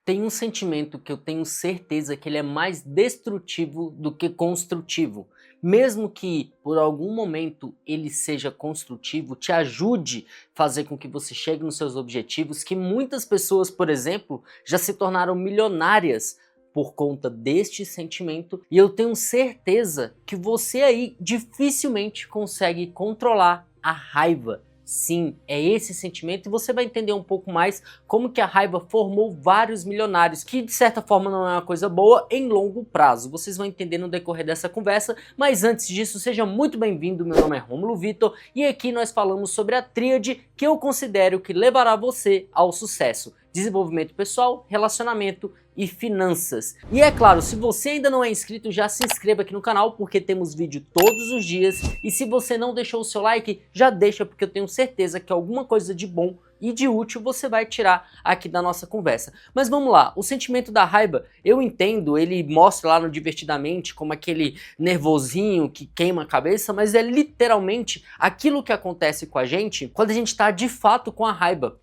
Tem um sentimento que eu tenho certeza que ele é mais destrutivo do que construtivo. Mesmo que por algum momento ele seja construtivo, te ajude a fazer com que você chegue nos seus objetivos, que muitas pessoas, por exemplo, já se tornaram milionárias por conta deste sentimento, e eu tenho certeza que você aí dificilmente consegue controlar a raiva. Sim, é esse sentimento, e você vai entender um pouco mais como que a raiva formou vários milionários, que de certa forma não é uma coisa boa em longo prazo. Vocês vão entender no decorrer dessa conversa, mas antes disso, seja muito bem-vindo. Meu nome é Rômulo Vitor e aqui nós falamos sobre a tríade que eu considero que levará você ao sucesso: desenvolvimento pessoal, relacionamento e finanças. E é claro, se você ainda não é inscrito, já se inscreva aqui no canal, porque temos vídeo todos os dias, e se você não deixou o seu like, já deixa, porque eu tenho certeza que alguma coisa de bom e de útil você vai tirar aqui da nossa conversa. Mas vamos lá, o sentimento da raiva, eu entendo, ele mostra lá no Divertidamente como aquele nervosinho que queima a cabeça, mas é literalmente aquilo que acontece com a gente quando a gente está de fato com a raiva.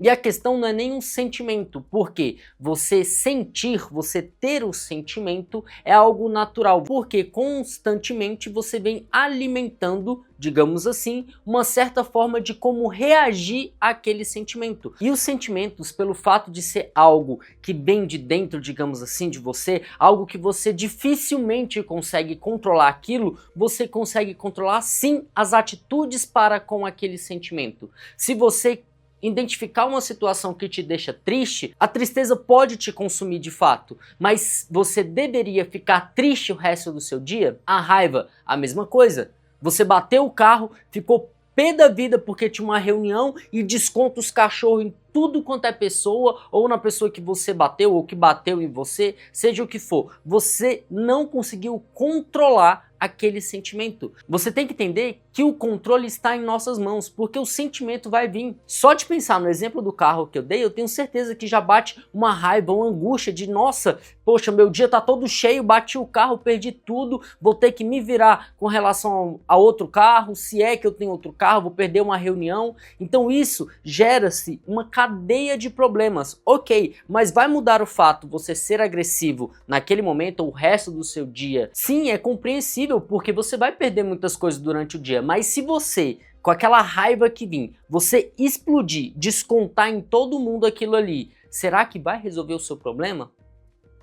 E a questão não é nem um sentimento, porque você sentir, você ter o sentimento é algo natural, porque constantemente você vem alimentando, digamos assim, uma certa forma de como reagir àquele sentimento. E os sentimentos, pelo fato de ser algo que vem de dentro, digamos assim, de você, algo que você dificilmente consegue controlar aquilo, você consegue controlar sim as atitudes para com aquele sentimento. Se você identificar uma situação que te deixa triste, a tristeza pode te consumir de fato, mas você deveria ficar triste o resto do seu dia? A raiva, a mesma coisa. Você bateu o carro, ficou pé da vida porque tinha uma reunião e desconta os cachorros em tudo quanto é pessoa, ou na pessoa que você bateu, ou que bateu em você, seja o que for. Você não conseguiu controlar aquele sentimento. Você tem que entender que o controle está em nossas mãos, porque o sentimento vai vir. Só de pensar no exemplo do carro que eu dei, eu tenho certeza que já bate uma raiva, uma angústia de nossa, poxa, meu dia tá todo cheio, bati o carro, perdi tudo, vou ter que me virar com relação a outro carro, se é que eu tenho outro carro, vou perder uma reunião. Então isso gera-se uma cadeia de problemas. Ok, mas vai mudar o fato de você ser agressivo naquele momento ou o resto do seu dia? Sim, é compreensível, porque você vai perder muitas coisas durante o dia, mas se você, com aquela raiva que vem, você explodir, descontar em todo mundo aquilo ali, será que vai resolver o seu problema?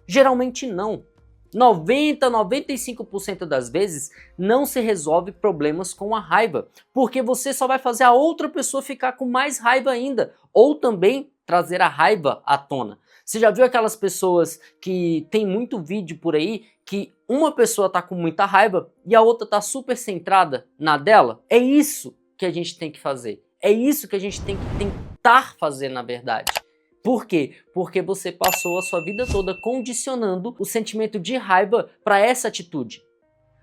Geralmente não. 95% das vezes não se resolve problemas com a raiva, porque você só vai fazer a outra pessoa ficar com mais raiva ainda, ou também trazer a raiva à tona. Você já viu aquelas pessoas que tem muito vídeo por aí que uma pessoa tá com muita raiva e a outra tá super centrada na dela? É isso que a gente tem que fazer. É isso que a gente tem que tentar fazer, na verdade. Por quê? Porque você passou a sua vida toda condicionando o sentimento de raiva para essa atitude.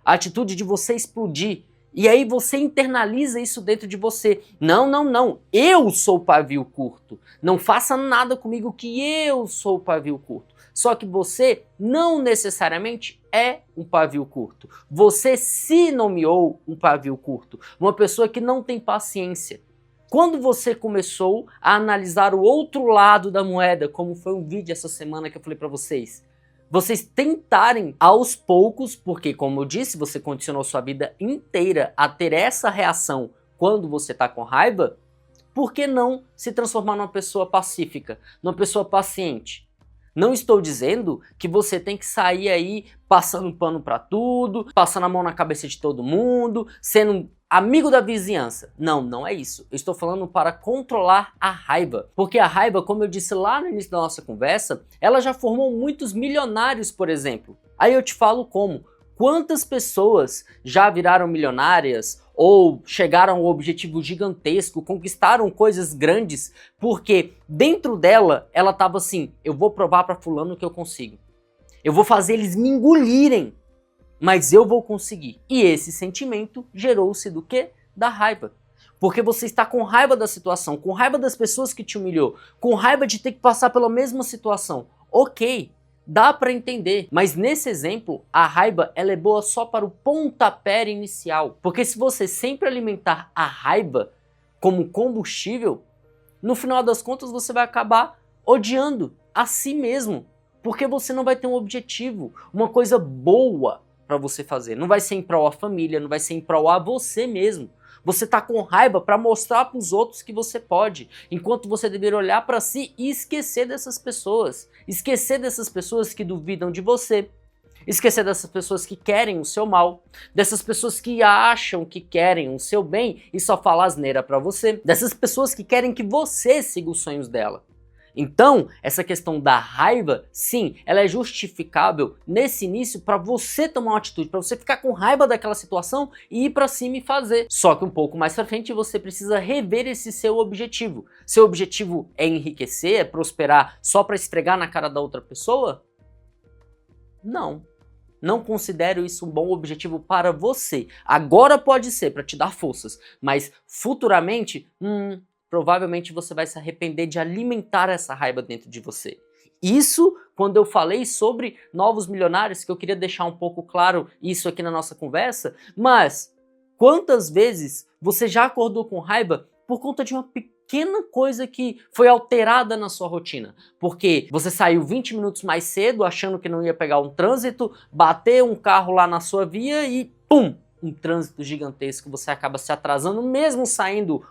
A atitude de você explodir. E aí você internaliza isso dentro de você. Não, não, não. Eu sou pavio curto. Não faça nada comigo que eu sou pavio curto. Só que você não necessariamente é um pavio curto. Você se nomeou um pavio curto. Uma pessoa que não tem paciência. Quando você começou a analisar o outro lado da moeda, como foi um vídeo essa semana que eu falei para vocês tentarem aos poucos, porque como eu disse, você condicionou sua vida inteira a ter essa reação quando você está com raiva, por que não se transformar numa pessoa pacífica, numa pessoa paciente? Não estou dizendo que você tem que sair aí passando pano para tudo, passando a mão na cabeça de todo mundo, sendo amigo da vizinhança. Não, não é isso. Eu estou falando para controlar a raiva. Porque a raiva, como eu disse lá no início da nossa conversa, ela já formou muitos milionários, por exemplo. Aí eu te falo como. Quantas pessoas já viraram milionárias ou chegaram a um objetivo gigantesco, conquistaram coisas grandes, porque dentro dela, ela estava assim, eu vou provar para fulano que eu consigo. Eu vou fazer eles me engolirem, mas eu vou conseguir. E esse sentimento gerou-se do quê? Da raiva. Porque você está com raiva da situação, com raiva das pessoas que te humilhou, com raiva de ter que passar pela mesma situação. Ok. Dá para entender, mas nesse exemplo, a raiva ela é boa só para o pontapé inicial. Porque se você sempre alimentar a raiva como combustível, no final das contas você vai acabar odiando a si mesmo, porque você não vai ter um objetivo, uma coisa boa para você fazer. Não vai ser em prol à família, não vai ser em prol a você mesmo. Você tá com raiva para mostrar para os outros que você pode, enquanto você deveria olhar para si e esquecer dessas pessoas. Esquecer dessas pessoas que duvidam de você. Esquecer dessas pessoas que querem o seu mal, dessas pessoas que acham que querem o seu bem e só falam asneira para você, dessas pessoas que querem que você siga os sonhos dela. Então, essa questão da raiva, sim, ela é justificável nesse início para você tomar uma atitude, para você ficar com raiva daquela situação e ir para cima e fazer. Só que um pouco mais para frente você precisa rever esse seu objetivo. Seu objetivo é enriquecer, é prosperar só para esfregar na cara da outra pessoa? Não. Não considero isso um bom objetivo para você. Agora pode ser para te dar forças, mas futuramente, provavelmente você vai se arrepender de alimentar essa raiva dentro de você. Isso quando eu falei sobre novos milionários, que eu queria deixar um pouco claro isso aqui na nossa conversa, mas quantas vezes você já acordou com raiva por conta de uma pequena coisa que foi alterada na sua rotina? Porque você saiu 20 minutos mais cedo achando que não ia pegar um trânsito, bateu um carro lá na sua via e pum! Um trânsito gigantesco, você acaba se atrasando mesmo saindo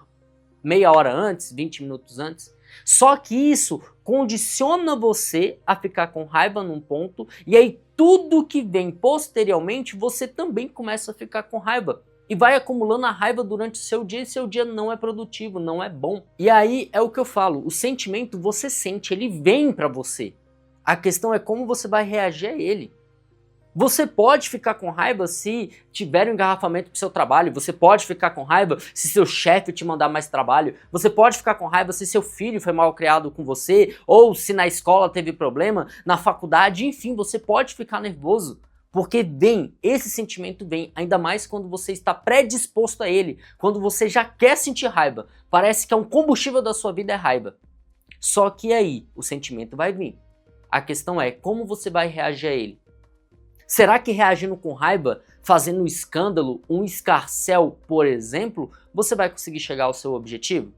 meia hora antes, 20 minutos antes. Só que isso condiciona você a ficar com raiva num ponto, e aí tudo que vem posteriormente você também começa a ficar com raiva. E vai acumulando a raiva durante o seu dia, e seu dia não é produtivo, não é bom. E aí é o que eu falo, o sentimento você sente, ele vem pra você. A questão é como você vai reagir a ele. Você pode ficar com raiva se tiver um engarrafamento pro seu trabalho, você pode ficar com raiva se seu chefe te mandar mais trabalho, você pode ficar com raiva se seu filho foi mal criado com você, ou se na escola teve problema, na faculdade, enfim, você pode ficar nervoso. Porque esse sentimento vem, ainda mais quando você está predisposto a ele, quando você já quer sentir raiva. Parece que é um combustível da sua vida é raiva. Só que aí, o sentimento vai vir. A questão é como você vai reagir a ele. Será que reagindo com raiva, fazendo um escândalo, um escarcéu, por exemplo, você vai conseguir chegar ao seu objetivo?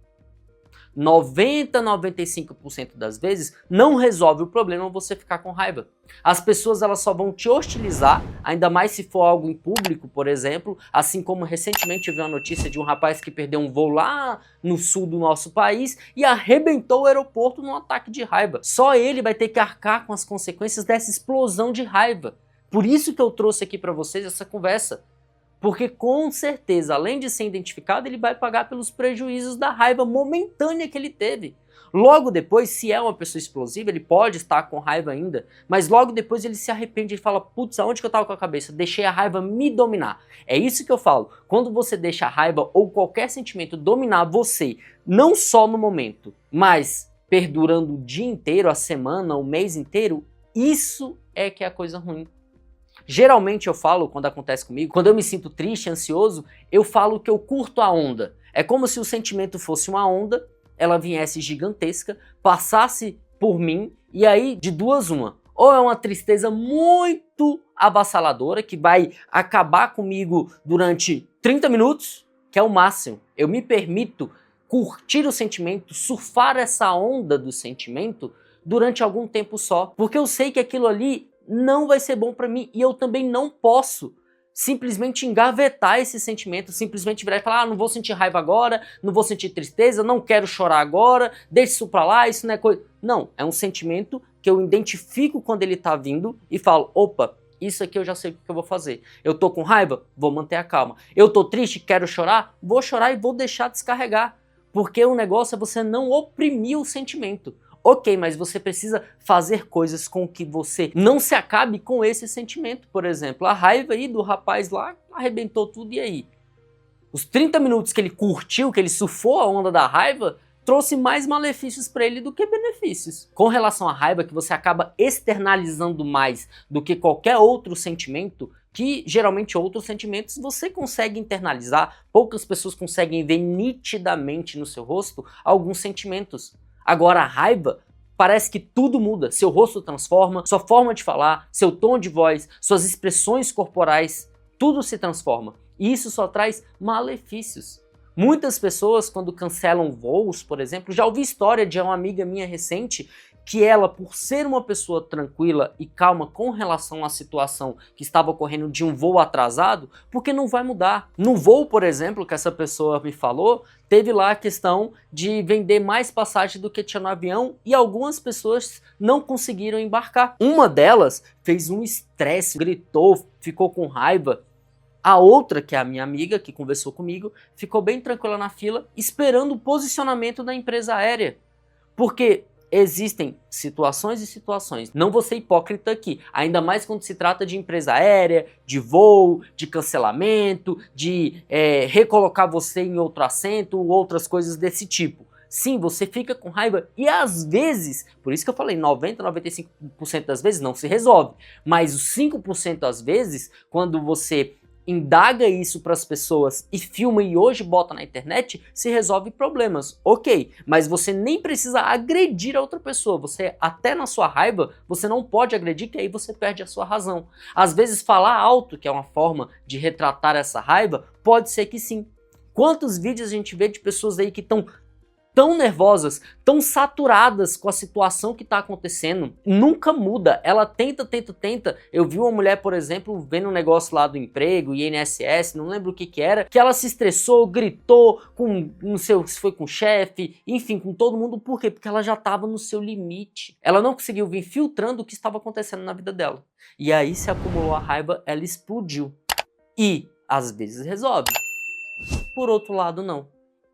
90-95% das vezes não resolve o problema você ficar com raiva. As pessoas elas só vão te hostilizar, ainda mais se for algo em público, por exemplo, assim como recentemente eu vi uma notícia de um rapaz que perdeu um voo lá no sul do nosso país e arrebentou o aeroporto num ataque de raiva. Só ele vai ter que arcar com as consequências dessa explosão de raiva. Por isso que eu trouxe aqui para vocês essa conversa. Porque com certeza, além de ser identificado, ele vai pagar pelos prejuízos da raiva momentânea que ele teve. Logo depois, se é uma pessoa explosiva, ele pode estar com raiva ainda, mas logo depois ele se arrepende e fala, putz, aonde que eu estava com a cabeça? Deixei a raiva me dominar. É isso que eu falo, quando você deixa a raiva ou qualquer sentimento dominar você, não só no momento, mas perdurando o dia inteiro, a semana, o mês inteiro, isso é que é a coisa ruim. Geralmente eu falo, quando acontece comigo, quando eu me sinto triste, ansioso, eu falo que eu curto a onda. É como se o sentimento fosse uma onda, ela viesse gigantesca, passasse por mim, e aí de duas uma. Ou é uma tristeza muito avassaladora, que vai acabar comigo durante 30 minutos, que é o máximo. Eu me permito curtir o sentimento, surfar essa onda do sentimento durante algum tempo só, porque eu sei que aquilo ali não vai ser bom para mim e eu também não posso simplesmente engavetar esse sentimento, simplesmente virar e falar, não vou sentir raiva agora, não vou sentir tristeza, não quero chorar agora, deixa isso pra lá, isso não é coisa... Não, é um sentimento que eu identifico quando ele tá vindo e falo, opa, isso aqui eu já sei o que eu vou fazer. Eu tô com raiva? Vou manter a calma. Eu tô triste? Quero chorar? Vou chorar e vou deixar descarregar. Porque o negócio é você não oprimir o sentimento. Ok, mas você precisa fazer coisas com que você não se acabe com esse sentimento. Por exemplo, a raiva aí do rapaz lá arrebentou tudo e aí? Os 30 minutos que ele curtiu, que ele surfou a onda da raiva, trouxe mais malefícios para ele do que benefícios. Com relação à raiva, que você acaba externalizando mais do que qualquer outro sentimento, que geralmente outros sentimentos você consegue internalizar, poucas pessoas conseguem ver nitidamente no seu rosto alguns sentimentos. Agora a raiva, parece que tudo muda, seu rosto transforma, sua forma de falar, seu tom de voz, suas expressões corporais, tudo se transforma. E isso só traz malefícios. Muitas pessoas quando cancelam voos, por exemplo, já ouvi história de uma amiga minha recente que ela, por ser uma pessoa tranquila e calma com relação à situação que estava ocorrendo de um voo atrasado, porque não vai mudar. No voo, por exemplo, que essa pessoa me falou, teve lá a questão de vender mais passagem do que tinha no avião e algumas pessoas não conseguiram embarcar. Uma delas fez um estresse, gritou, ficou com raiva. A outra, que é a minha amiga, que conversou comigo, ficou bem tranquila na fila, esperando o posicionamento da empresa aérea. Porque existem situações e situações. Não vou ser hipócrita aqui, ainda mais quando se trata de empresa aérea, de voo, de cancelamento, de recolocar você em outro assento, outras coisas desse tipo. Sim, você fica com raiva e às vezes, por isso que eu falei, 90, 95% das vezes não se resolve, mas os 5% às vezes, quando você indaga isso para as pessoas e filma e hoje bota na internet, se resolve problemas, ok, mas você nem precisa agredir a outra pessoa, você até na sua raiva, você não pode agredir, que aí você perde a sua razão. Às vezes falar alto, que é uma forma de retratar essa raiva, pode ser que sim. Quantos vídeos a gente vê de pessoas aí que estão tão nervosas, tão saturadas com a situação que está acontecendo, nunca muda, ela tenta. Eu vi uma mulher, por exemplo, vendo um negócio lá do emprego, INSS, não lembro o que era, que ela se estressou, gritou, não sei se foi com o chefe, enfim, com todo mundo, por quê? Porque ela já estava no seu limite, ela não conseguiu vir filtrando o que estava acontecendo na vida dela, e aí se acumulou a raiva, ela explodiu, e às vezes resolve, por outro lado não,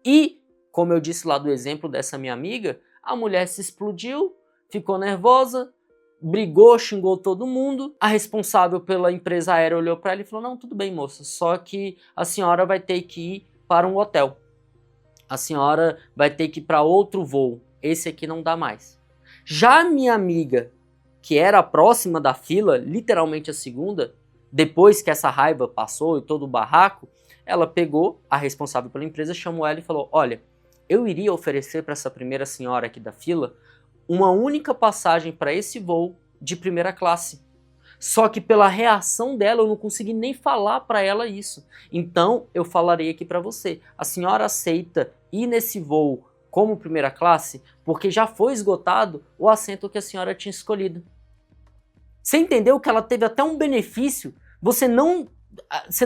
e como eu disse lá do exemplo dessa minha amiga, a mulher se explodiu, ficou nervosa, brigou, xingou todo mundo. A responsável pela empresa aérea olhou para ela e falou: não, tudo bem, moça, só que a senhora vai ter que ir para um hotel. A senhora vai ter que ir para outro voo. Esse aqui não dá mais. Já a minha amiga, que era a próxima da fila, literalmente a segunda, depois que essa raiva passou e todo o barraco, ela pegou a responsável pela empresa, chamou ela e falou: olha, eu iria oferecer para essa primeira senhora aqui da fila uma única passagem para esse voo de primeira classe. Só que pela reação dela eu não consegui nem falar para ela isso. Então eu falarei aqui para você. A senhora aceita ir nesse voo como primeira classe porque já foi esgotado o assento que a senhora tinha escolhido. Você entendeu que ela teve até um benefício? Você não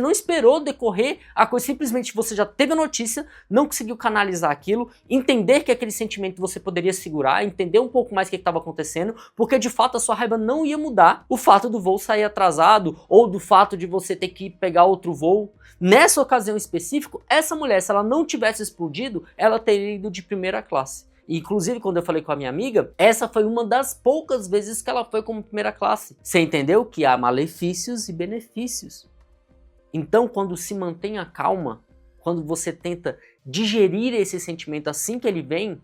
esperou decorrer a coisa, simplesmente você já teve a notícia, não conseguiu canalizar aquilo, entender que aquele sentimento você poderia segurar, entender um pouco mais o que estava acontecendo, porque de fato a sua raiva não ia mudar o fato do voo sair atrasado ou do fato de você ter que pegar outro voo. Nessa ocasião específica, essa mulher, se ela não tivesse explodido, ela teria ido de primeira classe. Inclusive, quando eu falei com a minha amiga, essa foi uma das poucas vezes que ela foi como primeira classe. Você entendeu que há malefícios e benefícios. Então, quando se mantém a calma, quando você tenta digerir esse sentimento assim que ele vem,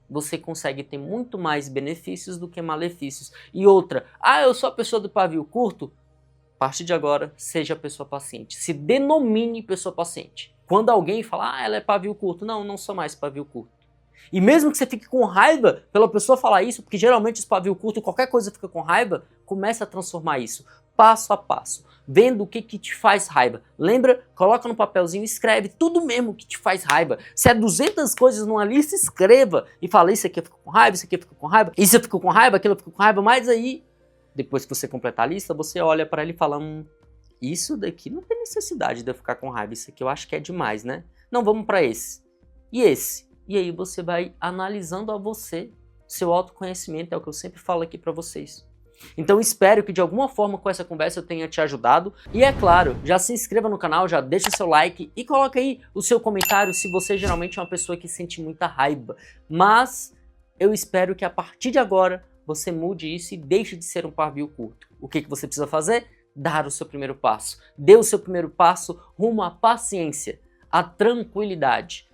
você consegue ter muito mais benefícios do que malefícios. E outra, eu sou a pessoa do pavio curto? A partir de agora, seja a pessoa paciente. Se denomine pessoa paciente. Quando alguém fala, ela é pavio curto. Não, não sou mais pavio curto. E mesmo que você fique com raiva pela pessoa falar isso, porque geralmente os pavio curto, qualquer coisa fica com raiva, comece a transformar isso, passo a passo, vendo o que te faz raiva. Lembra? Coloca no papelzinho, escreve tudo mesmo que te faz raiva. Se é 200 coisas numa lista, escreva e fala, isso aqui eu fico com raiva, isso aqui eu fico com raiva, isso eu fico com raiva, aquilo eu fico com raiva, mas aí, depois que você completar a lista, você olha para ele e fala, isso daqui não tem necessidade de eu ficar com raiva, isso aqui eu acho que é demais, né? Não, vamos para esse. E esse? E aí você vai analisando a você, seu autoconhecimento, é o que eu sempre falo aqui para vocês. Então espero que de alguma forma com essa conversa eu tenha te ajudado. E é claro, já se inscreva no canal, já deixa o seu like e coloca aí o seu comentário se você geralmente é uma pessoa que sente muita raiva. Mas eu espero que a partir de agora você mude isso e deixe de ser um pavio curto. O que você precisa fazer? Dar o seu primeiro passo. Dê o seu primeiro passo rumo à paciência, à tranquilidade.